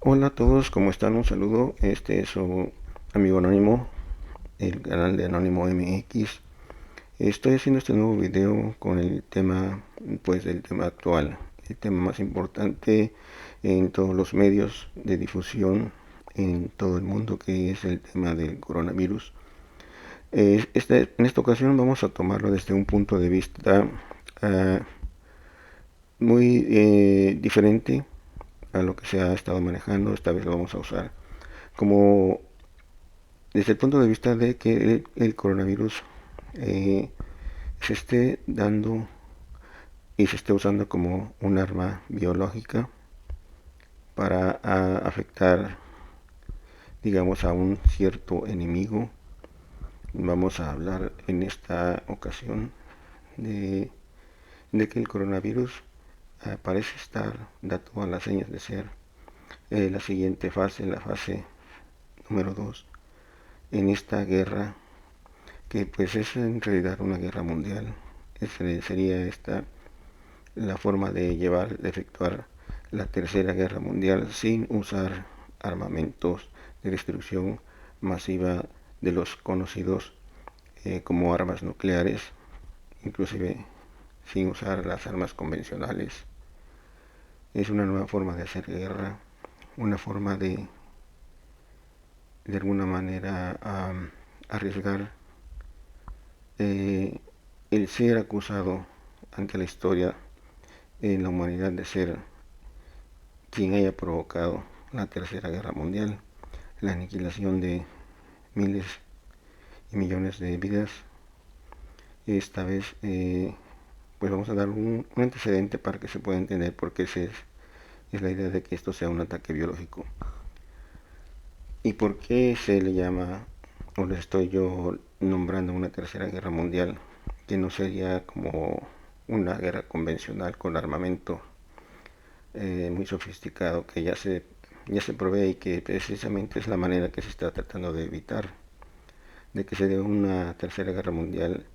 Hola a todos, ¿cómo están? Un saludo. Este es su amigo Anónimo, el canal de Anónimo MX. Estoy haciendo este nuevo video con el tema, pues, del tema actual, el tema más importante en todos los medios de difusión en todo el mundo, que es el tema del coronavirus. En esta ocasión vamos a tomarlo desde un punto de vista uh, muy diferente a lo que se ha estado manejando. Esta vez lo vamos a usar como desde el punto de vista de que el coronavirus eh, se esté dando y se esté usando como un arma biológica para afectar, digamos, a un cierto enemigo. Vamos a hablar en esta ocasión de, de que el coronavirus parece estar, da todas las señas de ser la siguiente fase, la fase número 2 en esta guerra, que pues es en realidad una guerra mundial. Sería esta la forma de efectuar la tercera guerra mundial sin usar armamentos de destrucción masiva de los conocidos como armas nucleares, inclusive sin usar las armas convencionales. Es una nueva forma de hacer guerra, una forma de alguna manera arriesgar eh, el ser acusado ante la historia en la humanidad de ser quien haya provocado la tercera guerra mundial, la aniquilación de miles y millones de vidas. Esta vez pues vamos a dar un antecedente para que se pueda entender por qué es la idea de que esto sea un ataque biológico y por qué se le llama, o le estoy yo nombrando, una tercera guerra mundial, que no sería como una guerra convencional con armamento muy sofisticado que ya se provee, y que precisamente es la manera que se está tratando de evitar, de que se dé una tercera guerra mundial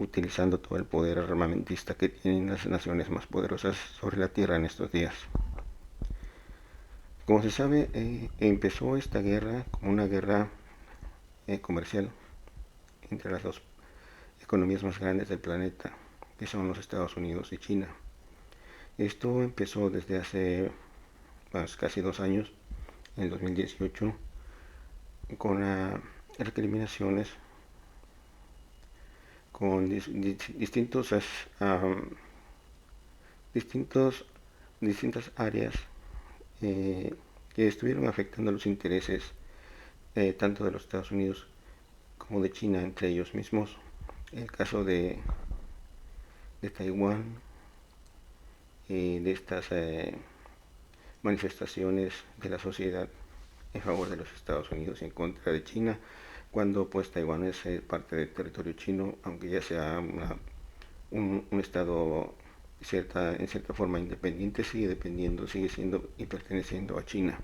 utilizando todo el poder armamentista que tienen las naciones más poderosas sobre la Tierra en estos días. Como se sabe, empezó esta guerra como una guerra comercial entre las dos economías más grandes del planeta, que son los Estados Unidos y China. Esto empezó desde hace casi 2 años, en el 2018, con recriminaciones con distintos, distintas áreas que estuvieron afectando los intereses tanto de los Estados Unidos como de China entre ellos mismos. El caso de Taiwán, de estas manifestaciones de la sociedad en favor de los Estados Unidos y en contra de China, cuando pues Taiwán es parte del territorio chino, aunque ya sea un estado en cierta forma independiente, sigue siendo y perteneciendo a China.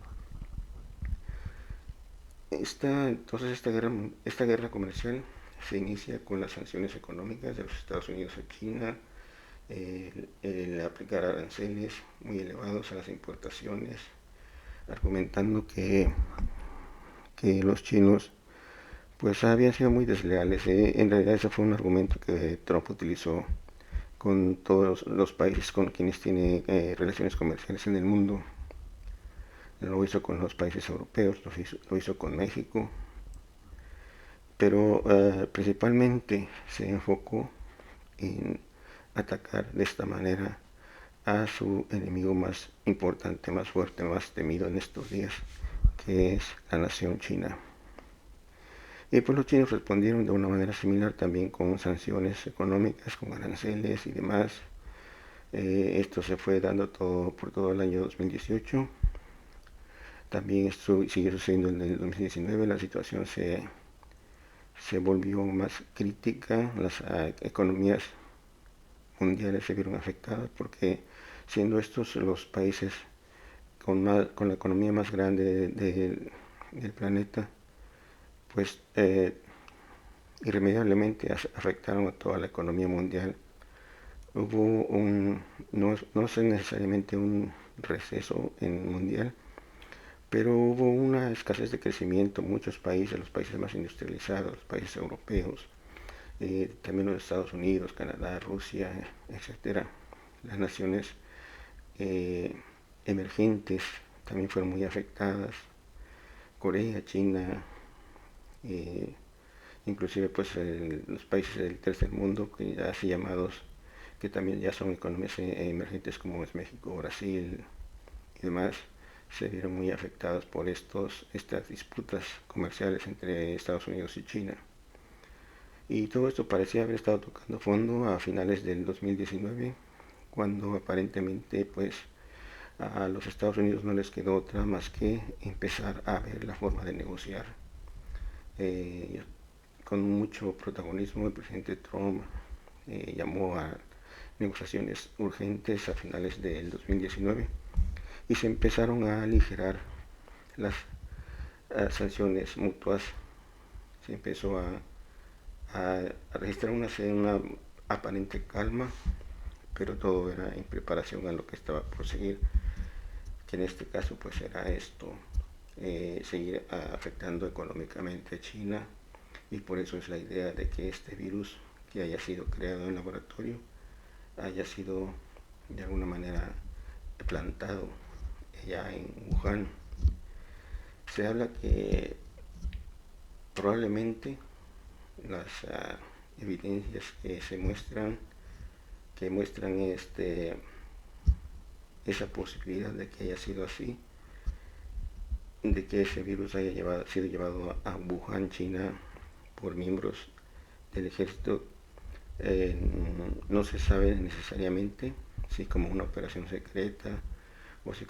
Entonces esta guerra comercial se inicia con las sanciones económicas de los Estados Unidos a China, el aplicar aranceles muy elevados a las importaciones, argumentando que los chinos pues habían sido muy desleales. En realidad ese fue un argumento que Trump utilizó con todos los países con quienes tiene relaciones comerciales en el mundo. Lo hizo con los países europeos, lo hizo con México, pero principalmente se enfocó en atacar de esta manera a su enemigo más importante, más fuerte, más temido en estos días, que es la nación china. Y pues los chinos respondieron de una manera similar, también con sanciones económicas, con aranceles y demás. Esto se fue dando por todo el año 2018. También esto siguió sucediendo en el 2019. La situación se volvió más crítica. Las economías mundiales se vieron afectadas porque, siendo estos los países con la economía más grande del planeta, pues irremediablemente afectaron a toda la economía mundial. Hubo no es necesariamente receso en mundial, pero hubo una escasez de crecimiento. Muchos países, los países más industrializados, los países europeos, también los Estados Unidos, Canadá, Rusia, etcétera, las naciones eh, emergentes también fueron muy afectadas. Corea, China, eh, inclusive pues los países del tercer mundo, que ya así llamados, que también ya son economías emergentes como es México, Brasil y demás, se vieron muy afectados por estas disputas comerciales entre Estados Unidos y China. Y todo esto parecía haber estado tocando fondo a finales del 2019, cuando aparentemente pues a los Estados Unidos no les quedó otra más que empezar a ver la forma de negociar. Eh, con mucho protagonismo el presidente Trump llamó a negociaciones urgentes a finales del 2019 y se empezaron a aligerar las sanciones mutuas. Se empezó a registrar una aparente calma, pero todo era en preparación a lo que estaba por seguir, que en este caso pues era esto, seguir afectando económicamente a China, y por eso es la idea de que este virus que haya sido creado en laboratorio haya sido de alguna manera plantado ya en Wuhan. Se habla que probablemente las evidencias que muestran esa posibilidad de que haya sido así, de que ese virus haya sido llevado a Wuhan, China, por miembros del ejército, no se sabe necesariamente si como una operación secreta o si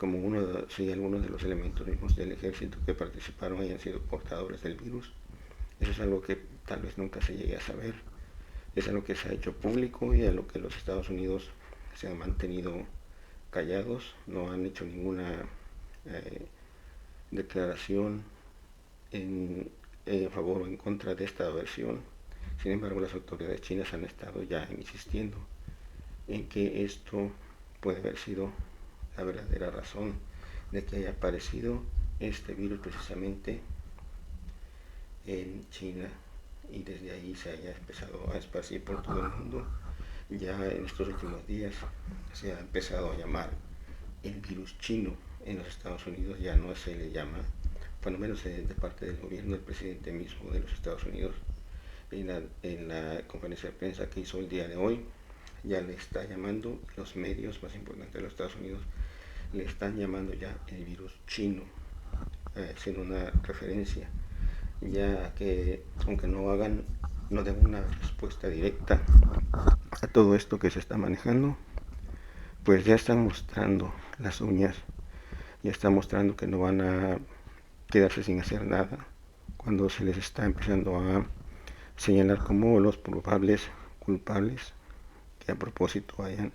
algunos de los elementos mismos del ejército que participaron hayan sido portadores del virus. Eso es algo que tal vez nunca se llegue a saber. Es algo que se ha hecho público y a lo que los Estados Unidos se han mantenido callados, no han hecho ninguna declaración en favor o en contra de esta versión. Sin embargo, las autoridades chinas han estado ya insistiendo en que esto puede haber sido la verdadera razón de que haya aparecido este virus precisamente en China, y desde ahí se haya empezado a esparcir por todo el mundo. Ya en estos últimos días se ha empezado a llamar el virus chino. En los Estados Unidos ya no se le llama, por lo menos de parte del gobierno, el presidente mismo de los Estados Unidos, en la conferencia de prensa que hizo el día de hoy, ya le está llamando, los medios más importantes de los Estados Unidos le están llamando ya el virus chino, siendo una referencia, ya que aunque no den una respuesta directa a todo esto que se está manejando, pues ya están mostrando las uñas, ya están mostrando que no van a quedarse sin hacer nada cuando se les está empezando a señalar como los probables culpables que a propósito hayan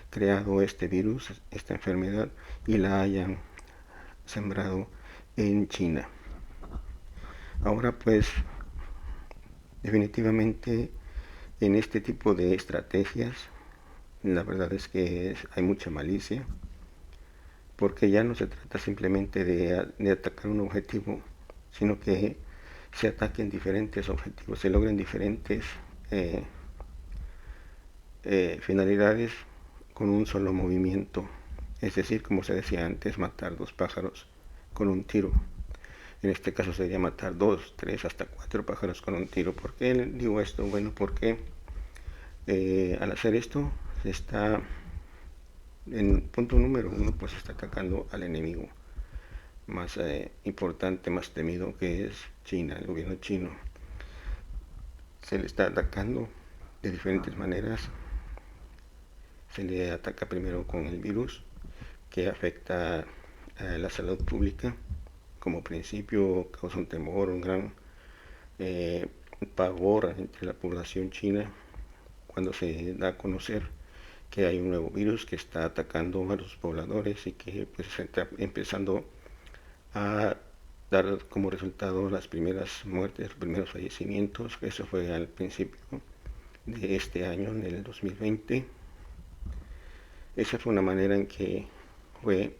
creado este virus, esta enfermedad, y la hayan sembrado en China. Ahora pues definitivamente en este tipo de estrategias la verdad es que hay mucha malicia, porque ya no se trata simplemente de atacar un objetivo, sino que se ataquen diferentes objetivos, se logren diferentes finalidades con un solo movimiento. Es decir, como se decía antes, matar dos pájaros con un tiro. En este caso sería matar 2, 3, hasta 4 pájaros con un tiro. ¿Por qué digo esto? Bueno, porque al hacer esto se está, en punto número 1, pues se está atacando al enemigo más importante, más temido, que es China, el gobierno chino. Se le está atacando de diferentes maneras. Se le ataca primero con el virus, que afecta a la salud pública. Como principio causa un temor, un gran pavor entre la población china cuando se da a conocer que hay un nuevo virus que está atacando a los pobladores y que pues se está empezando a dar como resultado las primeras muertes, los primeros fallecimientos. Eso fue al principio de este año, en el 2020. Esa fue una manera en que fue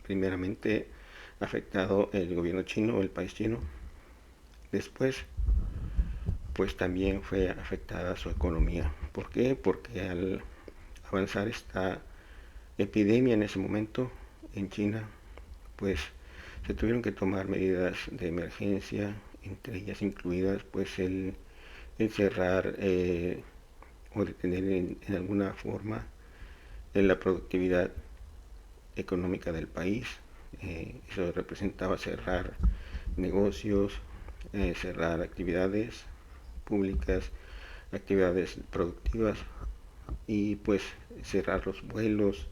primeramente afectado el gobierno chino o el país chino. Después, pues también fue afectada su economía. ¿Por qué? Porque al avanzar esta epidemia en ese momento en China, pues se tuvieron que tomar medidas de emergencia, entre ellas incluidas pues el cerrar o detener en alguna forma en la productividad económica del país. Eso representaba cerrar negocios, cerrar actividades públicas, actividades productivas y pues cerrar los vuelos,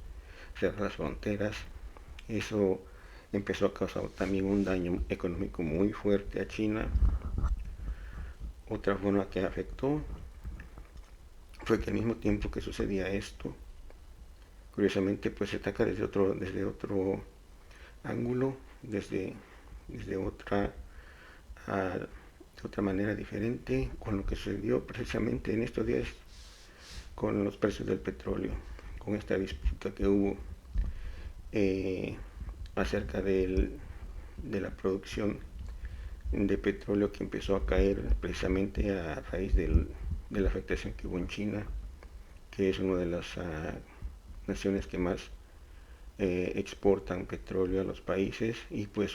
cerrar las fronteras. Eso empezó a causar también un daño económico muy fuerte a China. Otra forma que afectó fue que al mismo tiempo que sucedía esto, curiosamente pues se ataca desde otro ángulo, desde de otra manera diferente, con lo que sucedió precisamente en estos días con los precios del petróleo, con esta disputa que hubo eh, acerca de la producción de petróleo que empezó a caer precisamente a raíz de la afectación que hubo en China, que es una de las naciones que más exportan petróleo a los países y pues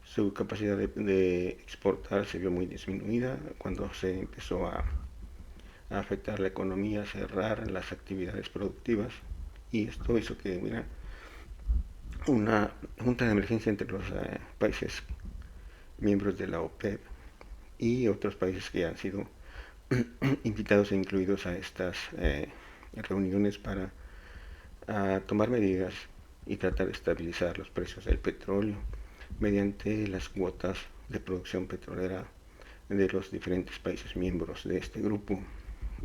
su capacidad de exportar se vio muy disminuida cuando se empezó a afectar la economía, a cerrar las actividades productivas y esto hizo que hubiera una junta de emergencia entre los países miembros de la OPEP y otros países que han sido invitados e incluidos a estas reuniones para tomar medidas y tratar de estabilizar los precios del petróleo mediante las cuotas de producción petrolera de los diferentes países miembros de este grupo.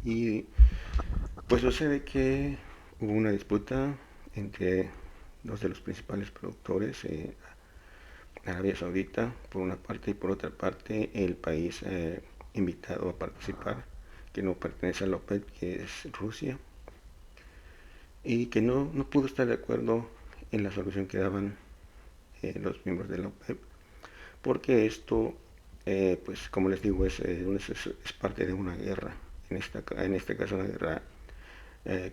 Y pues sucede que hubo una disputa entre dos de los principales productores, Arabia Saudita por una parte y por otra parte el país invitado a participar, que no pertenece a la OPEP, que es Rusia, y que no pudo estar de acuerdo en la solución que daban los miembros de la OPEP, porque esto, pues como les digo, es parte de una guerra, en este caso una guerra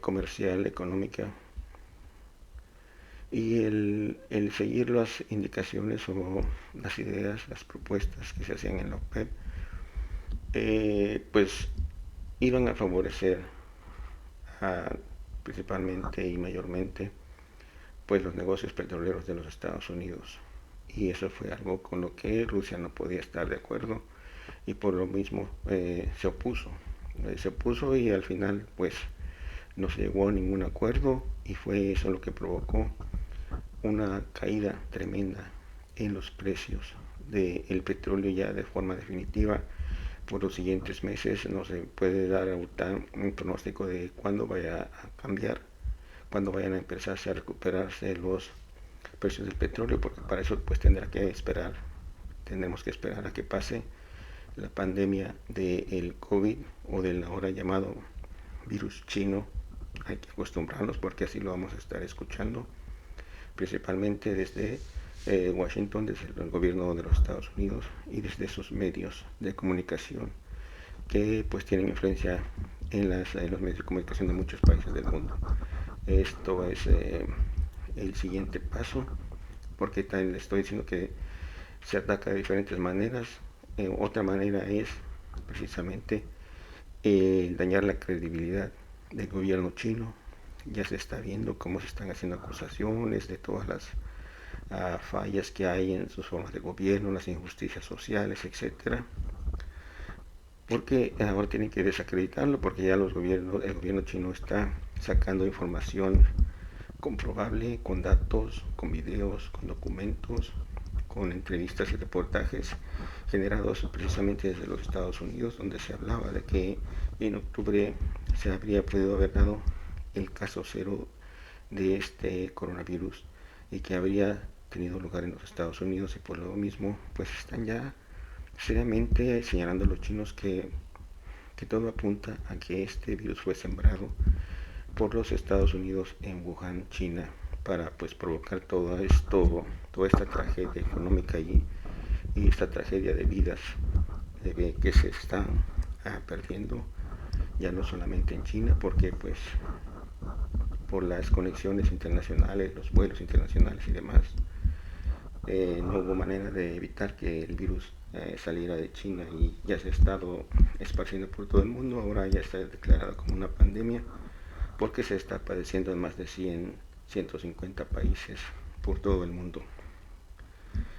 comercial, económica, y el seguir las indicaciones o las ideas, las propuestas que se hacían en la OPEP, pues iban a favorecer principalmente y mayormente pues los negocios petroleros de los Estados Unidos, y eso fue algo con lo que Rusia no podía estar de acuerdo y por lo mismo se opuso y al final pues no se llegó a ningún acuerdo y fue eso lo que provocó una caída tremenda en los precios del petróleo ya de forma definitiva por los siguientes meses. No se puede dar un pronóstico de cuándo vaya a cambiar, cuándo vayan a empezarse a recuperarse los precios del petróleo, porque para eso pues tendremos que esperar a que pase la pandemia del COVID o del ahora llamado virus chino. Hay que acostumbrarnos porque así lo vamos a estar escuchando principalmente desde Washington, desde el gobierno de los Estados Unidos y desde esos medios de comunicación que pues tienen influencia en los medios de comunicación de muchos países del mundo. Esto es el siguiente paso, porque también le estoy diciendo que se ataca de diferentes maneras. Otra manera es precisamente dañar la credibilidad del gobierno chino. Ya se está viendo cómo se están haciendo acusaciones de todas las fallas que hay en sus formas de gobierno, las injusticias sociales, etcétera. Porque ahora tienen que desacreditarlo, porque ya el gobierno chino está sacando información comprobable, con datos, con videos, con documentos, con entrevistas y reportajes generados precisamente desde los Estados Unidos, donde se hablaba de que en octubre se habría podido haber dado el caso cero de este coronavirus y que habría tenido lugar en los Estados Unidos, y por lo mismo pues están ya seriamente señalando a los chinos que todo apunta a que este virus fue sembrado por los Estados Unidos en Wuhan, China. para pues provocar todo esto, toda esta tragedia económica y esta tragedia de vidas que se están perdiendo, ya no solamente en China, porque pues por las conexiones internacionales, los vuelos internacionales y demás, no hubo manera de evitar que el virus saliera de China y ya se ha estado esparciendo por todo el mundo. Ahora ya está declarado como una pandemia porque se está padeciendo en más de 150 países por todo el mundo.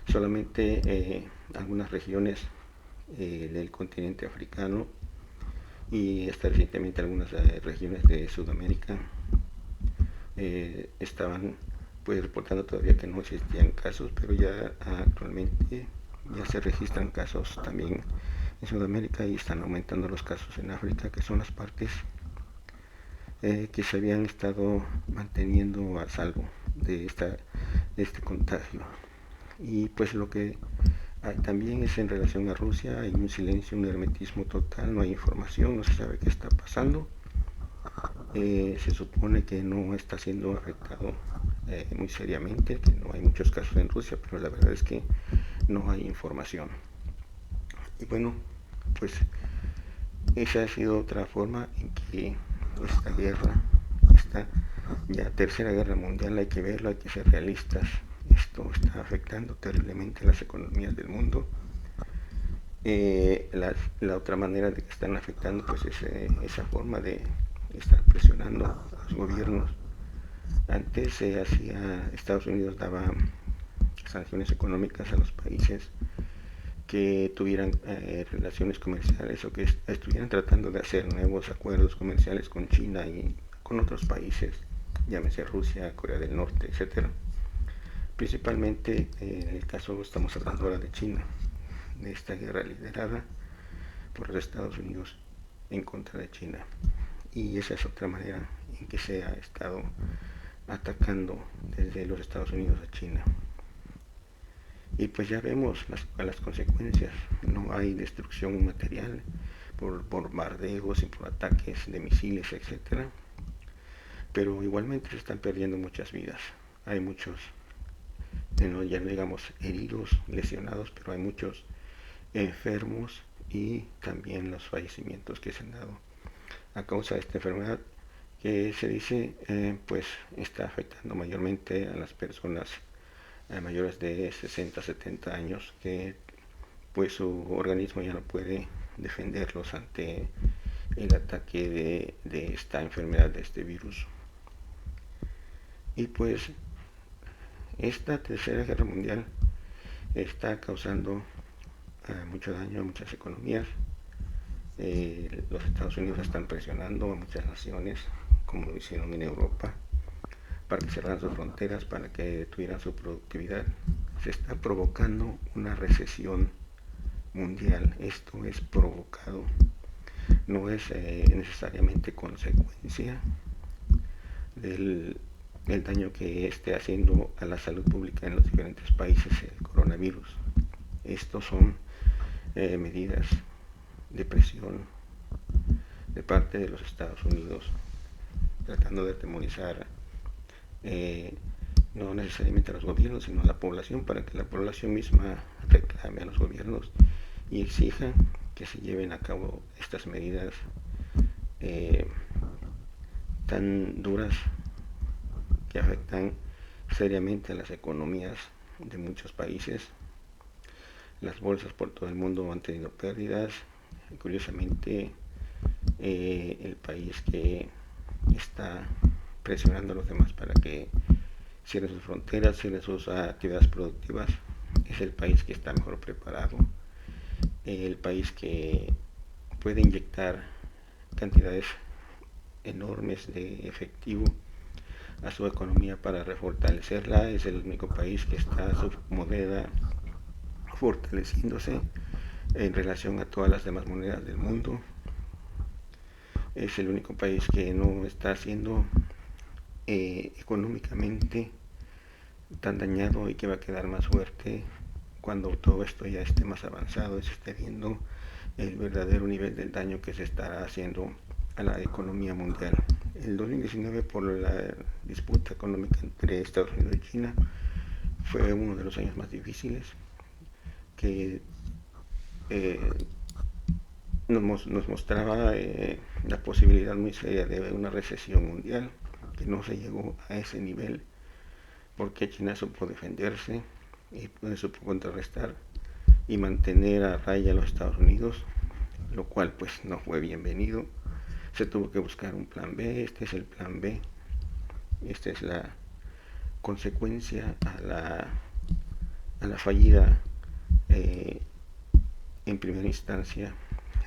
Solamente algunas regiones del continente africano y hasta recientemente algunas regiones de Sudamérica estaban pues reportando todavía que no existían casos, pero ya actualmente ya se registran casos también en Sudamérica y están aumentando los casos en África, que son las partes que se habían estado manteniendo a salvo de este contagio. Y pues lo que hay también es en relación a Rusia, hay un silencio, un hermetismo total, no hay información, no se sabe qué está pasando. Se supone que no está siendo afectado muy seriamente, que no hay muchos casos en Rusia, pero la verdad es que no hay información. Y bueno, pues esa ha sido otra forma en que esta guerra, esta ya tercera guerra mundial, hay que verlo, hay que ser realistas. Esto está afectando terriblemente las economías del mundo. La otra manera de que están afectando pues es esa forma de estar presionando a los gobiernos. Antes se hacía, Estados Unidos daba sanciones económicas a los países que tuvieran relaciones comerciales o que estuvieran tratando de hacer nuevos acuerdos comerciales con China y con otros países, llámese Rusia, Corea del Norte, etcétera. Principalmente en el caso estamos hablando ahora de China, de esta guerra liderada por los Estados Unidos en contra de China. Y esa es otra manera en que se ha estado atacando desde los Estados Unidos a China. Y pues ya vemos las consecuencias, no hay destrucción material por bombardeos y por ataques de misiles, etcétera. Pero igualmente se están perdiendo muchas vidas. Hay muchos, ya no digamos heridos, lesionados, pero hay muchos enfermos y también los fallecimientos que se han dado a causa de esta enfermedad que se dice pues está afectando mayormente a las personas mayores de 60, 70 años que pues su organismo ya no puede defenderlos ante el ataque de esta enfermedad, de este virus. Y pues esta tercera guerra mundial está causando mucho daño a muchas economías. Los Estados Unidos están presionando a muchas naciones, como lo hicieron en Europa, para que cerraran sus fronteras, para que tuvieran su productividad. Se está provocando una recesión mundial. Esto es provocado, no es necesariamente consecuencia del daño que esté haciendo a la salud pública en los diferentes países el coronavirus. Estos son medidas de presión de parte de los Estados Unidos, tratando de atemorizar no necesariamente a los gobiernos, sino a la población, para que la población misma reclame a los gobiernos y exija que se lleven a cabo estas medidas tan duras que afectan seriamente a las economías de muchos países. Las bolsas por todo el mundo han tenido pérdidas. Curiosamente, el país que está presionando a los demás para que cierren sus fronteras, cierren sus actividades productivas, es el país que está mejor preparado, el país que puede inyectar cantidades enormes de efectivo a su economía para refortalecerla. Es el único país que está su moneda fortaleciéndose en relación a todas las demás monedas del mundo. Es el único país que no está siendo económicamente tan dañado y que va a quedar más fuerte cuando todo esto ya esté más avanzado y se esté viendo el verdadero nivel del daño que se estará haciendo a la economía mundial. El 2019, por la disputa económica entre Estados Unidos y China, fue uno de los años más difíciles que eh, nos mostraba la posibilidad muy seria de una recesión mundial, que no se llegó a ese nivel porque China supo defenderse y supo contrarrestar y mantener a raya a los Estados Unidos, lo cual pues no fue bienvenido. Se tuvo que buscar un plan B. Este es el plan B. Esta es la consecuencia a la fallida eh, en primera instancia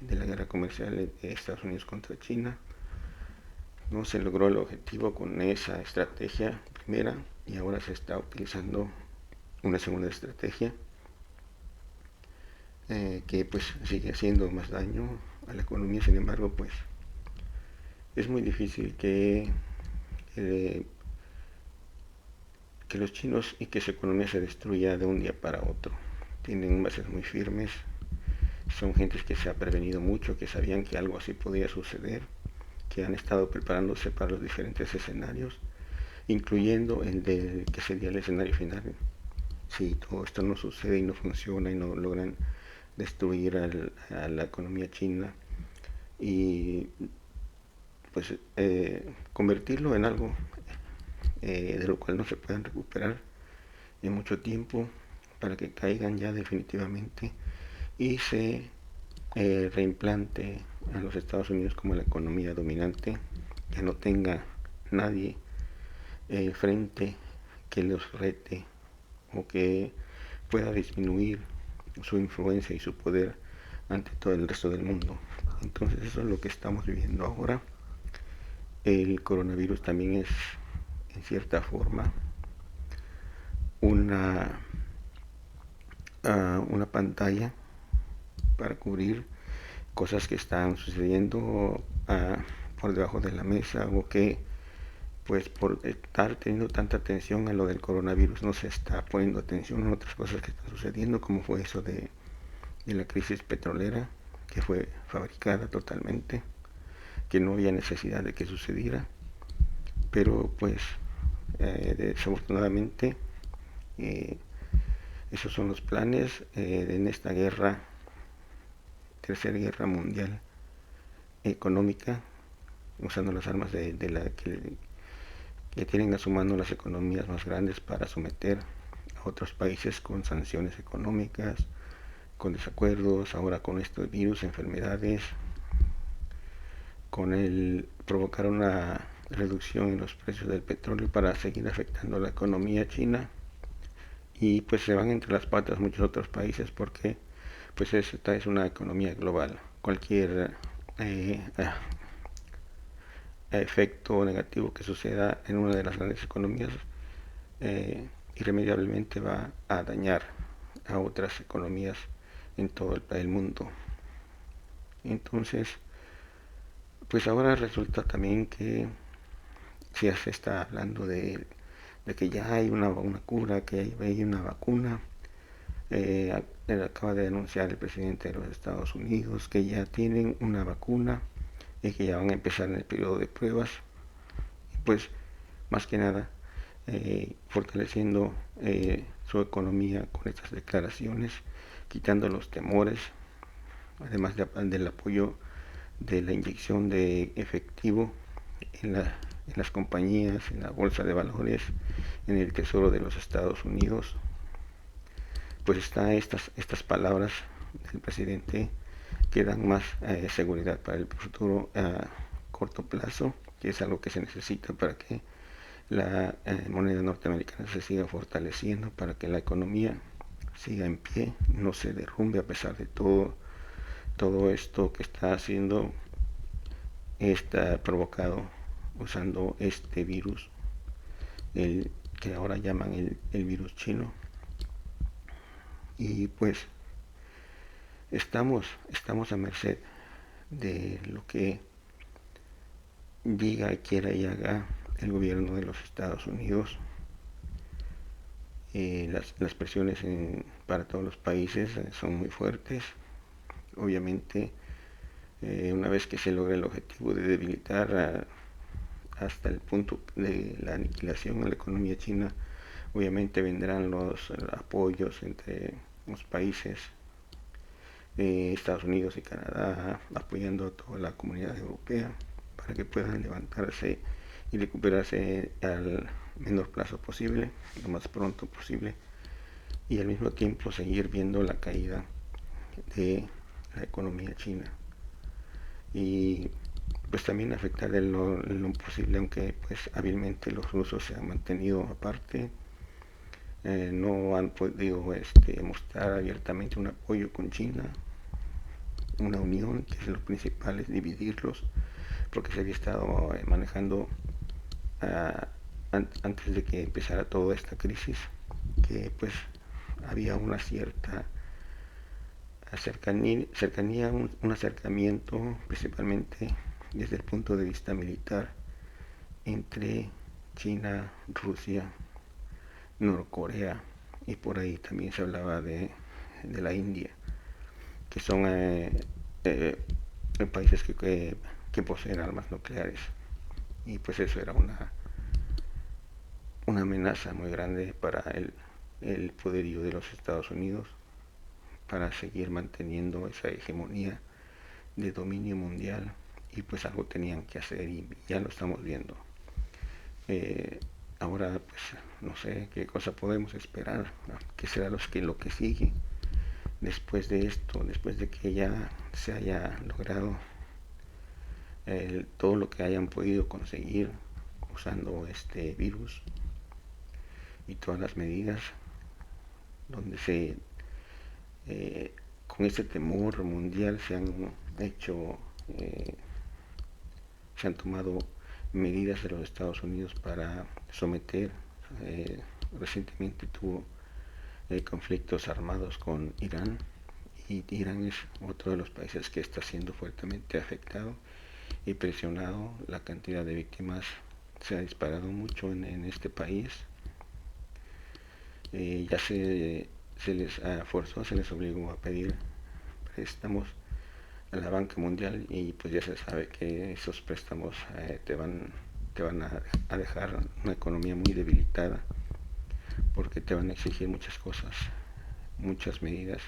de la guerra comercial de Estados Unidos contra China. No se logró el objetivo con esa estrategia primera y ahora se está utilizando una segunda estrategia que pues sigue haciendo más daño a la economía. Sin embargo, pues es muy difícil eh, que los chinos y que su economía se destruya de un día para otro. Tienen bases muy firmes, son gentes que se ha prevenido mucho, que sabían que algo así podía suceder, que han estado preparándose para los diferentes escenarios, incluyendo el de que sería el escenario final. Si todo esto no sucede y no funciona y no logran destruir a la economía china y pues convertirlo en algo de lo cual no se puedan recuperar en mucho tiempo, para que caigan ya definitivamente y se reimplante a los Estados Unidos como la economía dominante, que no tenga nadie frente que los rete o que pueda disminuir su influencia y su poder ante todo el resto del mundo. Entonces eso es lo que estamos viviendo ahora. El coronavirus también es en cierta forma una, una pantalla para cubrir cosas que están sucediendo por debajo de la mesa, o que pues por estar teniendo tanta atención a lo del coronavirus no se está poniendo atención a otras cosas que están sucediendo, como fue eso de la crisis petrolera, que fue fabricada totalmente, que no había necesidad de que sucediera, pero pues desafortunadamente eh, esos son los planes en esta guerra, tercera guerra mundial económica, usando las armas de la que tienen a su mano las economías más grandes para someter a otros países con sanciones económicas, con desacuerdos, ahora con estos virus, enfermedades, con el provocar una reducción en los precios del petróleo para seguir afectando la economía china, y pues se van entre las patas muchos otros países, porque pues esta es una economía global. Cualquier efecto negativo que suceda en una de las grandes economías irremediablemente va a dañar a otras economías en todo el mundo. Entonces, pues ahora resulta también que si ya se está hablando de que ya hay una cura, que hay una vacuna. Acaba de anunciar el presidente de los Estados Unidos que ya tienen una vacuna y que ya van a empezar en el periodo de pruebas. Pues más que nada fortaleciendo su economía con estas declaraciones, quitando los temores, además del apoyo de la inyección de efectivo en las compañías, en la bolsa de valores, en el Tesoro de los Estados Unidos. Pues está estas palabras del presidente que dan más seguridad para el futuro a corto plazo, que es algo que se necesita para que la moneda norteamericana se siga fortaleciendo, para que la economía siga en pie, no se derrumbe a pesar de todo esto que está haciendo, está provocado usando este virus, el que ahora llaman el virus chino. Y pues estamos a merced de lo que diga, quiera y haga el gobierno de los Estados Unidos. Las presiones para todos los países son muy fuertes. Obviamente, una vez que se logra el objetivo de debilitar hasta el punto de la aniquilación a la economía china. Obviamente vendrán los apoyos entre los países de Estados Unidos y Canadá, apoyando a toda la comunidad europea para que puedan levantarse y recuperarse al menor plazo posible, lo más pronto posible, y al mismo tiempo seguir viendo la caída de la economía china. Y pues también afectar en lo posible, aunque pues hábilmente los rusos se han mantenido aparte, no han podido mostrar abiertamente un apoyo con China, una unión, que es lo principal, es dividirlos, porque se había estado manejando uh, antes de que empezara toda esta crisis, que pues había una cierta cercanía, un acercamiento principalmente desde el punto de vista militar entre China, Rusia, Norcorea, y por ahí también se hablaba de la India, que son países que poseen armas nucleares, y pues eso era una amenaza muy grande para el poderío de los Estados Unidos para seguir manteniendo esa hegemonía de dominio mundial, y pues algo tenían que hacer y ya lo estamos viendo. Ahora pues no sé qué cosa podemos esperar, ¿no? ¿Qué será lo que sigue después de esto, después de que ya se haya logrado todo lo que hayan podido conseguir usando este virus y todas las medidas donde con este temor mundial eh, se han tomado medidas de los Estados Unidos para someter. Recientemente tuvo conflictos armados con Irán, y Irán es otro de los países que está siendo fuertemente afectado y presionado. La cantidad de víctimas se ha disparado mucho en este país. Ya se les forzó, se les obligó a pedir préstamos a la banca mundial, y pues ya se sabe que esos préstamos te van a dejar una economía muy debilitada, porque te van a exigir muchas cosas, muchas medidas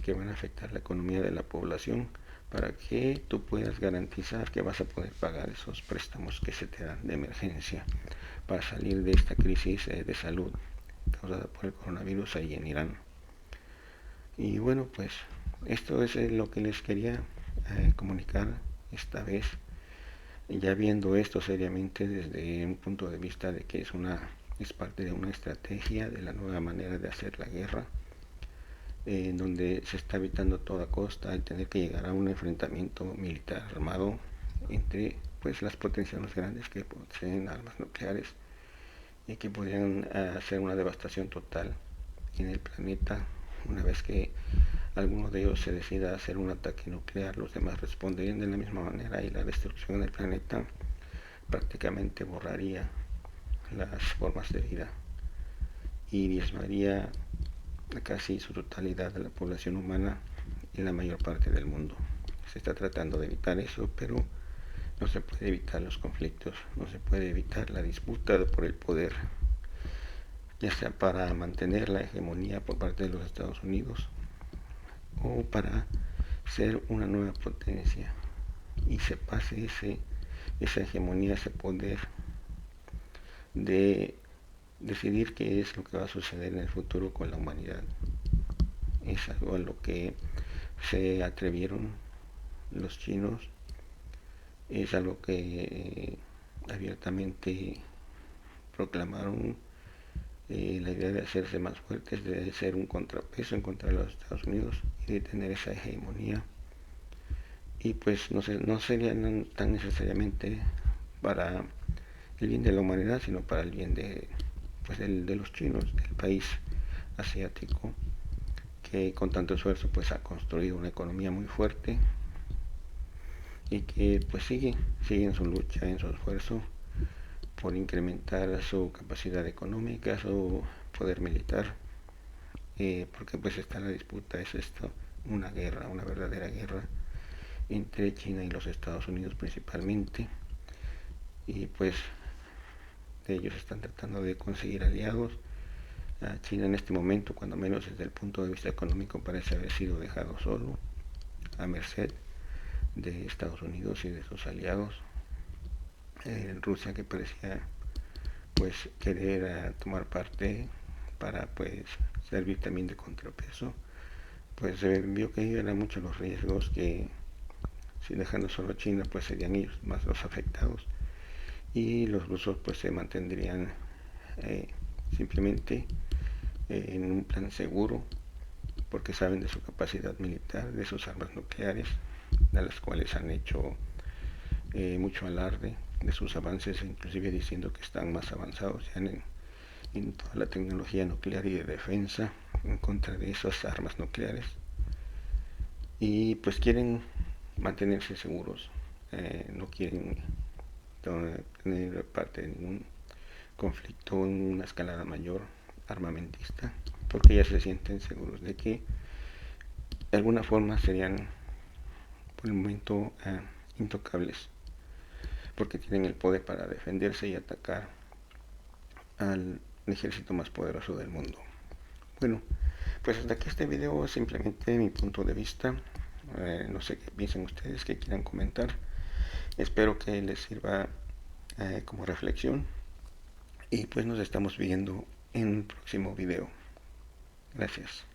que van a afectar la economía de la población, para que tú puedas garantizar que vas a poder pagar esos préstamos que se te dan de emergencia para salir de esta crisis de salud causada por el coronavirus ahí en Irán. Y bueno, pues esto es lo que les quería comunicar esta vez, ya viendo esto seriamente desde un punto de vista de que es parte de una estrategia de la nueva manera de hacer la guerra, donde se está evitando a toda costa el tener que llegar a un enfrentamiento militar armado entre pues las potencias más grandes que poseen armas nucleares y que podrían hacer una devastación total en el planeta. Una vez que alguno de ellos se decida hacer un ataque nuclear, los demás responderían de la misma manera, y la destrucción del planeta prácticamente borraría las formas de vida y diezmaría casi su totalidad de la población humana en la mayor parte del mundo. Se está tratando de evitar eso, pero no se puede evitar los conflictos, no se puede evitar la disputa por el poder, ya sea para mantener la hegemonía por parte de los Estados Unidos o para ser una nueva potencia y se pase esa hegemonía, ese poder de decidir qué es lo que va a suceder en el futuro con la humanidad. Es algo a lo que se atrevieron los chinos, es algo que abiertamente proclamaron, la idea de hacerse más fuertes, de ser un contrapeso en contra de los Estados Unidos y de tener esa hegemonía. Y pues no sería tan necesariamente para el bien de la humanidad, sino para el bien de los chinos, del país asiático, que con tanto esfuerzo pues ha construido una economía muy fuerte y que pues sigue en su lucha, en su esfuerzo por incrementar su capacidad económica, su poder militar, porque pues está la disputa, es esto, una guerra, una verdadera guerra entre China y los Estados Unidos principalmente, y pues ellos están tratando de conseguir aliados. China en este momento, cuando menos desde el punto de vista económico, parece haber sido dejado solo, a merced de Estados Unidos y de sus aliados. Rusia, que parecía pues querer tomar parte para pues servir también de contrapeso, pues vio que eran muchos los riesgos, que si dejando solo a China pues serían ellos más los afectados, y los rusos pues se mantendrían simplemente en un plan seguro, porque saben de su capacidad militar, de sus armas nucleares, de las cuales han hecho mucho alarde, de sus avances, inclusive diciendo que están más avanzados ya en toda la tecnología nuclear y de defensa en contra de esas armas nucleares, y pues quieren mantenerse seguros, no quieren tener parte de ningún conflicto en una escalada mayor armamentista, porque ya se sienten seguros de que de alguna forma serían por el momento intocables, porque tienen el poder para defenderse y atacar al ejército más poderoso del mundo. Bueno, pues hasta aquí este video, es simplemente mi punto de vista. No sé qué piensan ustedes, qué quieran comentar. Espero que les sirva como reflexión, y pues nos estamos viendo en un próximo video. Gracias.